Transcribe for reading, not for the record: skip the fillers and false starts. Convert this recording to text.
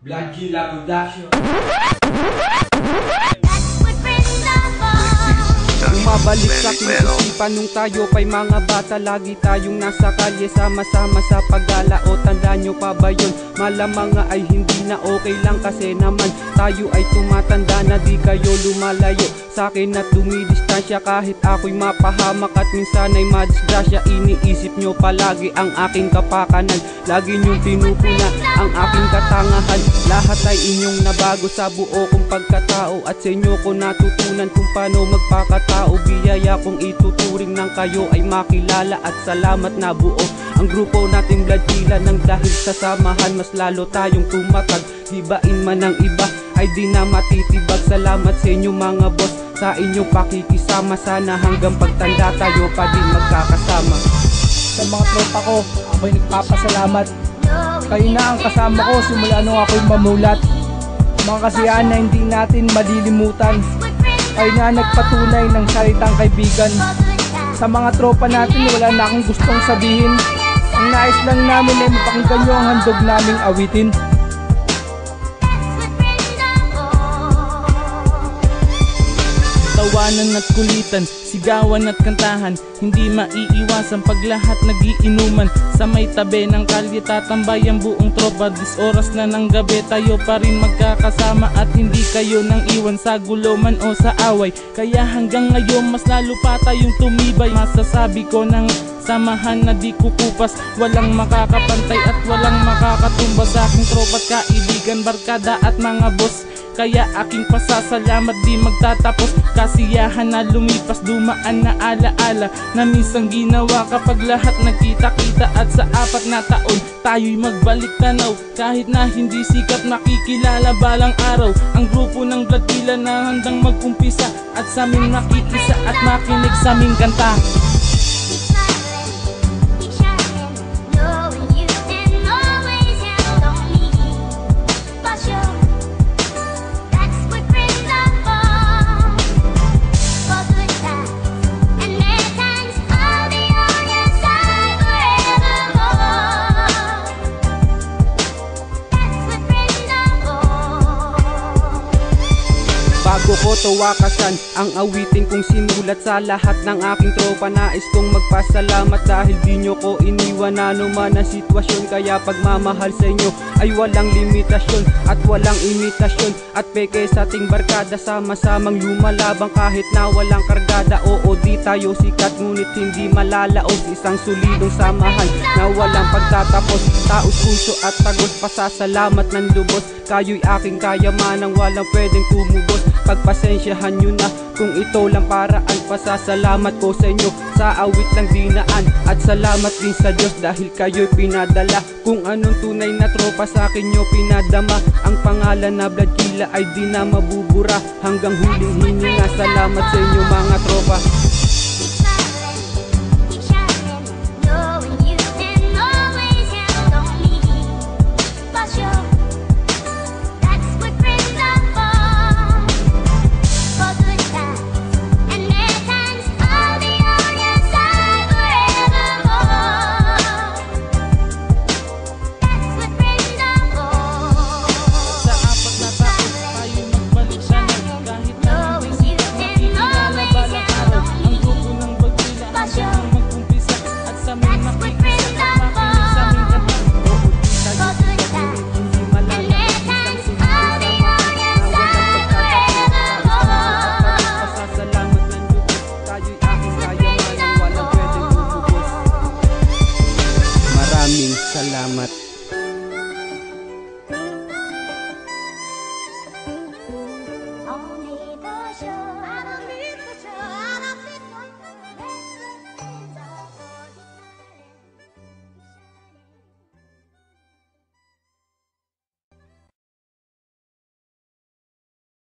Blackila Production. Umabalik sa aking isipan nung tayo pa'y mga bata. Lagi tayong nasa kalye, sama-sama sa paggala. O tanda nyo pa ba yun? Malamang nga ay hindi na okay lang. Kasi naman tayo ay tumatanda na, di kayo lumalayo sa akin at dumidistansya. Kahit ako'y mapahamak at minsan ay madisgrasya, iniisip nyo palagi ang aking kapakanan. Lagi nyong pinupuna ang aking katangahan. Lahat ay inyong nabago sa buo kong pagkatao. At sa inyo ko natutunan kung paano magpakatao. Biyaya kong ituturing ng kayo ay makilala. At salamat na buo ang grupo nating Blackila. Nang dahil sa samahan mas lalo tayong tumatag. Hibain man ng iba ay di na matitibag. Salamat sa inyo mga boss, sa inyong pakikisama. Sana hanggang pagtanda tayo pa din magkakasama. Sa mga tropa ko, ako'y nagpapasalamat. Kayo na ang kasama ko simula nung ako'y mamulat. Mga kasiyahan na hindi natin malilimutan. Kayo na nagpatunay ng salitang kaibigan. Sa mga tropa natin wala na akong gustong sabihin. Ang nais lang namin ay mapakinggan nyo ang handog naming awitin. Tawanan at kulitan, sigawan at kantahan, hindi maiiwasan pag lahat nagiinuman. Sa may tabi ng kalye tatambay ang buong tropa. 10 oras na ng gabi tayo pa rin magkakasama. At hindi kayo nang iwan sa gulo man o sa away. Kaya hanggang ngayon mas lalo pa tayong tumibay. Masasabi ko ng samahan na di kukupas. Walang makakapantay at walang makakatumba sa aking tropa at kaibigan, barkada at mga boss. Kaya aking pasasalamat di magtatapos. Kasiyahan na lumipas, dumaan na alaala na minsang ginawa kapag lahat nagkita-kita. At sa 4 na taon tayo'y magbalik tanaw. Kahit na hindi sikat makikilala balang araw. Ang grupo ng Blackila na handang mag-umpisa at sa amin makiisa at makinig sa aming kanta. Bago ko tawakasan ang awitin kong sinulat sa lahat ng aking tropa, nais kong magpasalamat dahil di nyo ko iniwan anuman ang sitwasyon. Kaya pagmamahal sa inyo ay walang limitasyon at walang imitasyon. At peke sa ating barkada, sama-samang lumalabang kahit na walang kargada. Oo, di tayo sikat ngunit hindi malalaos. Isang solidong samahan na walang pagtatapos. Taos puso at tagos, pasasalamat ng lubos. Kayo'y aking kayamanang walang pwedeng tumubos. Pagpasensyahan nyo na kung ito lang paraan. Pasasalamat ko sa inyo sa awit ng dinaan. At salamat din sa Diyos dahil kayo'y pinadala. Kung anong tunay na tropa sa akin nyo pinadama. Ang pangalan na Blackila ay di na mabubura. Hanggang huling hininga, salamat sa inyo mga tropa. Salamat. Only for sure.